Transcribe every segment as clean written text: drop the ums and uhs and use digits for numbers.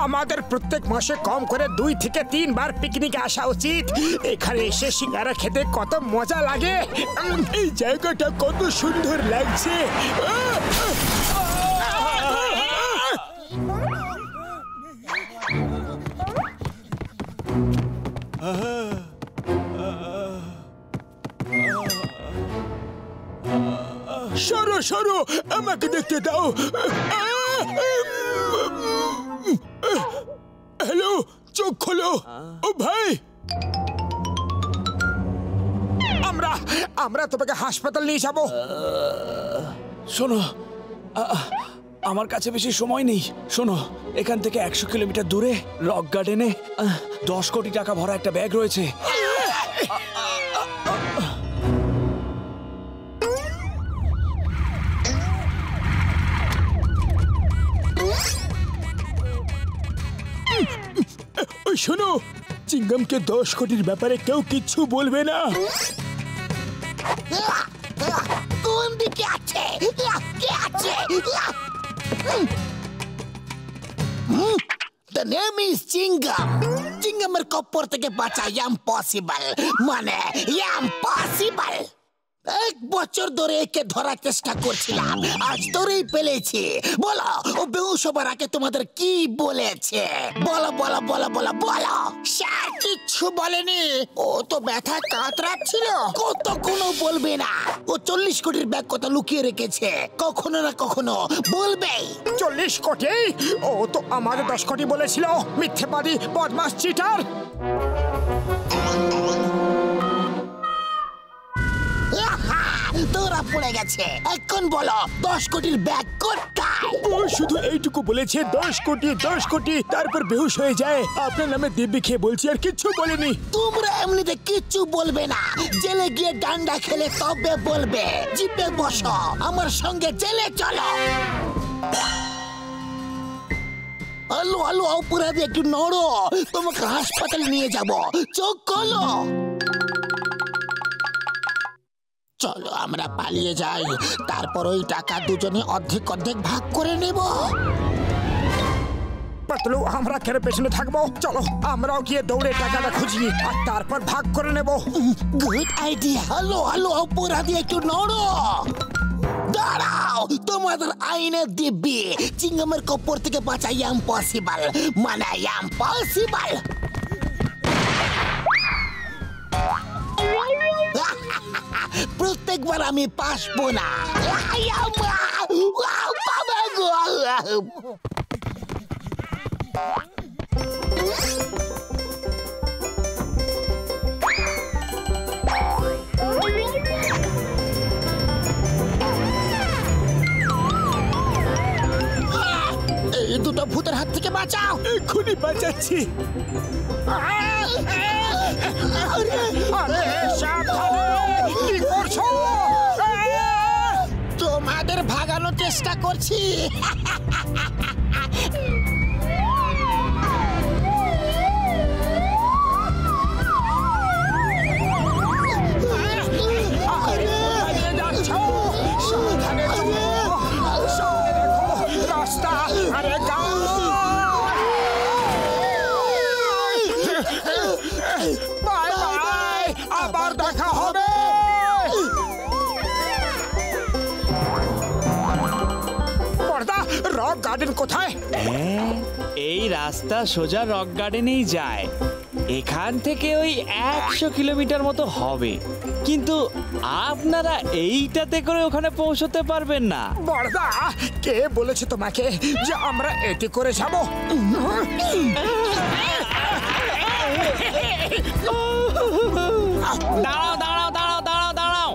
আমাদের প্রত্যেক মাসে কম করে 2 থেকে 3 বার পিকনিকে আসা উচিত। এখানে এসে সিঙ্গারা খেতে কত মজা লাগে। এই জায়গাটা কত সুন্দর লাগছে। সরো সরো, আমাকে দেখতে দাও। হ্যালো, চোখ খোলো। ও ভাই, আমরা তোমাকে হাসপাতাল নিয়ে যাব। শোনো, আমার কাছে বেশি সময় নেই। শোনো, এখান থেকে 100 কিলোমিটার দূরে রক গার্ডেনে 10 কোটি টাকা ভরা একটা ব্যাগ রয়েছে। শোনো, চিংগামকে 10 কোটির ব্যাপারে কেউ কিচ্ছু বলবে না। কোন দিকে আছে? কে আছে? The name is চিংগাম। চিংগামের কপ্পর থেকে বাঁচা ইম্পসিবল, মানে ইম্পসিবল। 1 বছর ধরে একে ধরার চেষ্টা করছিলাম, আজ ধরেই পেলেছি। বলো, ও বেহুশ হবার আগে তোমাদের কি বলেছে? বলো বলো বলো বলো বলো। স্যার কিচ্ছু বলেনি, ও তো ব্যথা কাতরাচ্ছিল। কতক্ষণ বলবে না? ও 40 কোটির ব্যাগ কথা লুকিয়ে রেখেছে, কখনো না কখনো বলবেই। 40 কোটি? ও তো আমাদের 10 কোটি বলেছিল। মিথ্যেবাদী, বদমাশ, চিটার। তোরা পড়ে গেছে। এখন বলো, 10 কোটির ব্যাগ কোথায়? ও শুধু এইটুকু বলেছে 10 কোটি 10 কোটি, তারপর বেহুশ হয়ে যায়। আপনার নামে দিব্যি খেয়ে বলছি, আর কিচ্ছু বলেনি। তোমরা এমনিতে কিচ্ছু বলবে না, জেলে গিয়ে ডান্ডা খেলে তবে বলবে। জিপে বসো, আমার সঙ্গে জেলে চলো। আলো আলো, অপরাধী একটু নড়ো, তোমাকে হাসপাতালে নিয়ে যাব। চোখ খোলো। চলো আমরা পালিয়ে যাই, তারপর ওই টাকা দুজনে অর্ধেক অর্ধেক ভাগ করে নেব। পাতলু, আমরা কেন পেছনে থাকবো? চলো আমরাও গিয়ে দৌড়ে টাকাটা খুঁজি, আর তারপর ভাগ করে নেব। Good idea. হ্যালো হ্যালো, অপরাধী একটু নড়ো। দাঁড়াও, তোমাদের আইনের দিব্যি। চিংগামের কপ্পর থেকে বাঁচা ইম্পসিবল, মানে ইম্পসিবল। প্রত্যেকবার আমি পাসবো না। এই দুটো ভূতের হাত থেকে বাঁচাও। এক্ষুনি বাঁচাচ্ছি। কি করছো? তোমাদের ভাগানোর চেষ্টা করছি। রাস্তা, আরে বাই বাই, আবার দেখা হবে। রক গার্ডেন কোথায়? এই রাস্তা সোজা রক গার্ডেনেই যায়। এখান থেকে ওই 100 কিলোমিটার মতো হবে, কিন্তু আপনারা এইটাতে করে ওখানে পৌঁছতে পারবেন না। বড়দা, কে বলেছে তোমাকে যে আমরা এতে করে যাব? দাঁড়াও দাঁড়াও দাঁড়াও দাঁড়াও দাঁড়াও,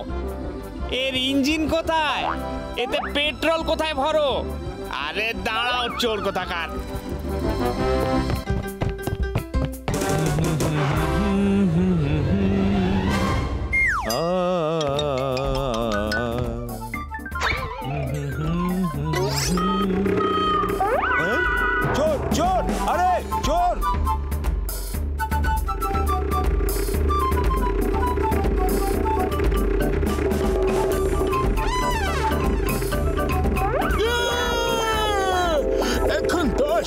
এর ইঞ্জিন কোথায়? এতে পেট্রোল কোথায় ভরো? আরে দাঁড়াও, চোর কোথাকার। চোর চোর, আরে চোর! এখন 10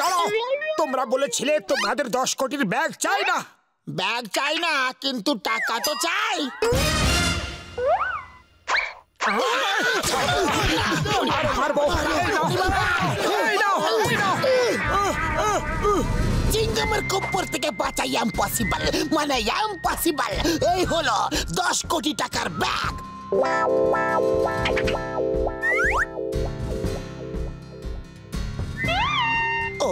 দাঁড়াও, তোমরা বলেছিলে তোমাদের 10 কোটির ব্যাগ চাই না। ব্যাগ চাই না, কিন্তু টাকা তো চাই। মারবো। এই নাও, এই নাও। চিংগামের কপ্পর থেকে বাঁচা ইম্পসিবল, মানে ইম্পসিবল। এই হলো 10 কোটি টাকার ব্যাগ।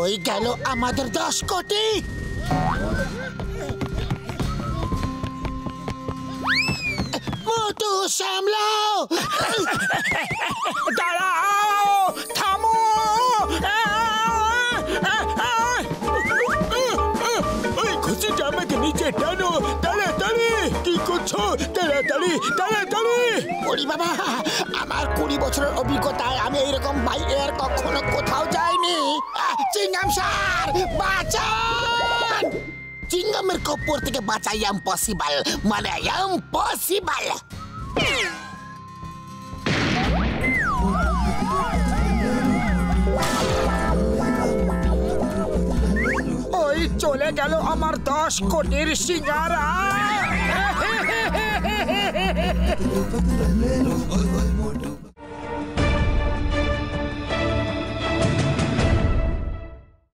ওই গেল আমাদের 10 কোটি। মোটু সামলাও। দাঁড়াও, থামো। ওই খুশিটা আমাকে নিচে টানো, তাড়াতাড়ি। কি করছো? তাড়াতাড়ি, তাড়াতাড়ি। ওরে বাবা, আমার 20 বছরের অভিজ্ঞতায় আমি এইরকম বাই এয়ার কখনো কোথাও যাইনি। চিংগাম স্যার, বাঁচান! চিংগামের কপ্পর থেকে বাঁচা ইম্পসিবল, মানে ইম্পসিবল। ওই চলে গেল আমার 10 কোটির সিঙ্গারা।